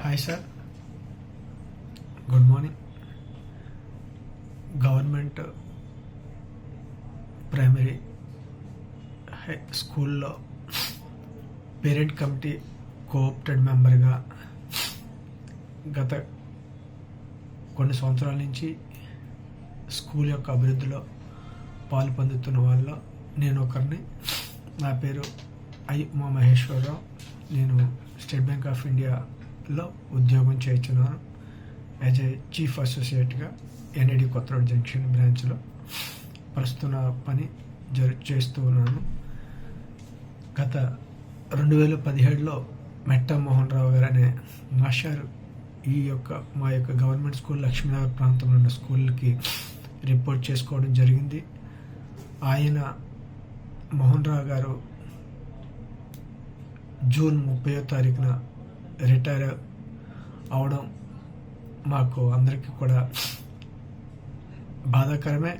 Hi sir, good morning. Government primary స్కూల్లో parent committee co-opted మెంబర్గా గత కొన్ని సంవత్సరాల నుంచి స్కూల్ యొక్క అభివృద్ధిలో పాలు పొందుతున్న వాళ్ళలో నేను ఒకరిని. నా పేరు ఉమా మహేశ్వరరావు. నేను స్టేట్ బ్యాంక్ ఆఫ్ ఇండియాలో ఉద్యోగం చేస్తున్నాను యాజ్ ఏ చీఫ్ అసోసియేట్గా ఎన్ఐడి కొత్త రోడ్ జంక్షన్ బ్రాంచ్లో ప్రస్తుత పని చేస్తూ ఉన్నాను. గత 2017లో మెట్టా మోహన్ రావు గారు అనే మాస్టర్ మా యొక్క గవర్నమెంట్ స్కూల్ లక్ష్మీనగర్ ప్రాంతంలో ఉన్న స్కూల్కి రిపోర్ట్ చేసుకోవడం జరిగింది. ఆయన మోహన్ రావు గారు జూన్ 30వ తారీఖున రిటైర్ అవడం మాకు అందరికీ కూడా బాధాకరమే.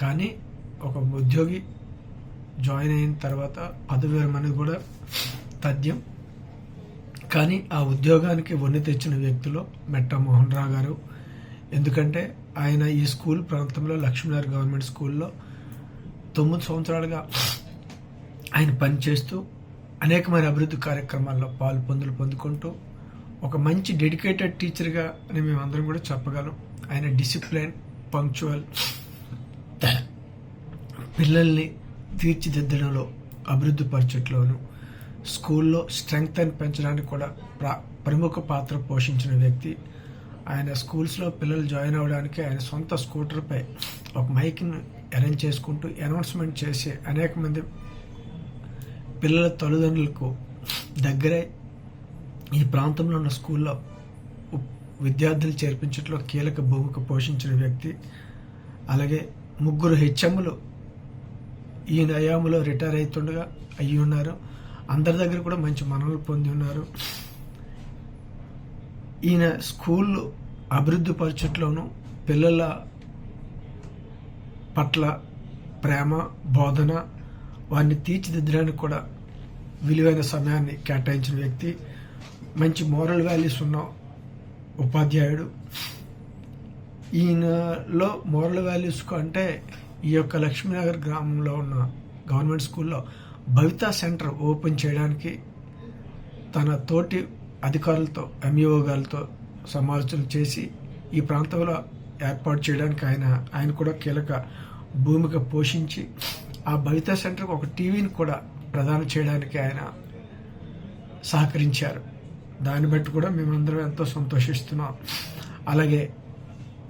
కానీ ఒక ఉద్యోగి జాయిన్ అయిన తర్వాత పదవి విరమణ కూడా తథ్యం. కానీ ఆ ఉద్యోగానికి వన్నె తెచ్చిన వ్యక్తులు మెట్టా మోహన్ రావు గారు. ఎందుకంటే ఆయన ఈ స్కూల్ ప్రాంతంలో లక్ష్మీనగర్ గవర్నమెంట్ స్కూల్లో 9 సంవత్సరాలుగా ఆయన పనిచేస్తూ అనేకమైన అభివృద్ధి కార్యక్రమాల్లో పొందుకుంటూ ఒక మంచి డెడికేటెడ్ టీచర్గా మేము అందరం కూడా చెప్పగలం. ఆయన డిసిప్లిన్, పంక్చువల్, పిల్లల్ని తీర్చిదిద్దడంలో, అభివృద్ధి పరచట్లోను, స్కూల్లో స్ట్రెంగ్త్ అని పెంచడానికి కూడా ప్రముఖ పాత్ర పోషించిన వ్యక్తి. ఆయన స్కూల్స్లో పిల్లలు జాయిన్ అవ్వడానికి ఆయన సొంత స్కూటర్పై ఒక మైక్ని అరేంజ్ చేసుకుంటూ అనౌన్స్మెంట్ చేసి అనేక మంది పిల్లల తల్లిదండ్రులకు దగ్గరే ఈ ప్రాంతంలో ఉన్న స్కూల్లో విద్యార్థులు చేర్పించడంలో కీలక భూమిక పోషించిన వ్యక్తి. అలాగే 3 హెచ్ఎంలు ఈ నయాములో రిటైర్ అవుతుండగా అయ్యి ఉన్నారు. అందరి దగ్గర కూడా మంచి మన్ననలు పొంది ఉన్నారు. ఈయన స్కూల్ అభివృద్ధి పరచట్లోనూ పిల్లల పట్ల ప్రేమ, బోధన, వారిని తీర్చిదిద్దడానికి కూడా విలువైన సమయాన్ని కేటాయించిన వ్యక్తి. మంచి మోరల్ వాల్యూస్ ఉన్న ఉపాధ్యాయుడు. ఈయనలో మోరల్ వాల్యూస్ అంటే ఈ యొక్క లక్ష్మీనగర్ గ్రామంలో ఉన్న గవర్నమెంట్ స్కూల్లో భవితా సెంటర్ ఓపెన్ చేయడానికి తన తోటి అధికారులతో, ఎంఈఓ గారితో సమాలోచనలు చేసి ఈ ప్రాంతంలో ఏర్పాటు చేయడానికి ఆయన కూడా కీలక భూమిక పోషించి ఆ భవితా సెంటర్కి ఒక టీవీని కూడా ప్రదానం చేయడానికి ఆయన సహకరించారు. దాన్ని బట్టి కూడా మేమందరం ఎంతో సంతోషిస్తున్నాం. అలాగే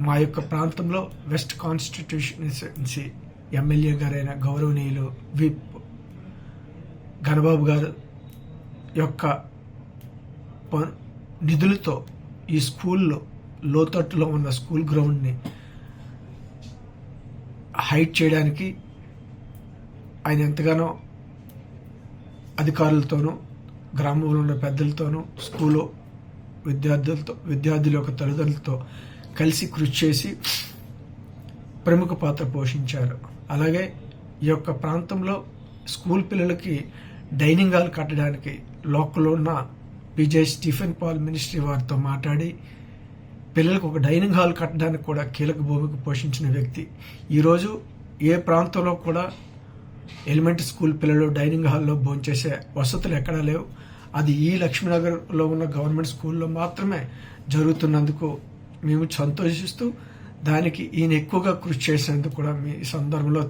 మా యొక్క ప్రాంతంలో వెస్ట్ కాన్స్టిట్యూషన్సీ ఎమ్మెల్యే గారైన గౌరవనీయులు విప్ ఘనబాబు గారు యొక్క నిధులతో ఈ స్కూల్లో లోతట్టులో ఉన్న స్కూల్ గ్రౌండ్ని హైట్ చేయడానికి ఆయన ఎంతగానో అధికారులతోనూ, గ్రామంలో ఉన్న పెద్దలతోనూ, స్కూలు విద్యార్థుల యొక్క తల్లిదండ్రులతో కలిసి కృషి చేసి ప్రముఖ పాత్ర పోషించారు. అలాగే ఈ యొక్క ప్రాంతంలో స్కూల్ పిల్లలకి డైనింగ్ హాల్ కట్టడానికి లోకల్లో ఉన్న పిజే స్టీఫెన్ పాల్ మినిస్ట్రీ వారితో మాట్లాడి పిల్లలకు ఒక డైనింగ్ హాల్ కట్టడానికి కూడా కీలక భూమిక పోషించిన వ్యక్తి. ఈరోజు ఏ ప్రాంతంలో కూడా ఎలిమెంటరీ స్కూల్ పిల్లలు డైనింగ్ హాల్లో భోంచేసే వసతులు ఎక్కడా లేవు. అది ఈ లక్ష్మీనగర్లో ఉన్న గవర్నమెంట్ స్కూల్లో మాత్రమే జరుగుతున్నందుకు మేము సంతోషిస్తూ దానికి ఈయన ఎక్కువగా కృషి చేసినందుకు కూడా మీ సందర్భంలో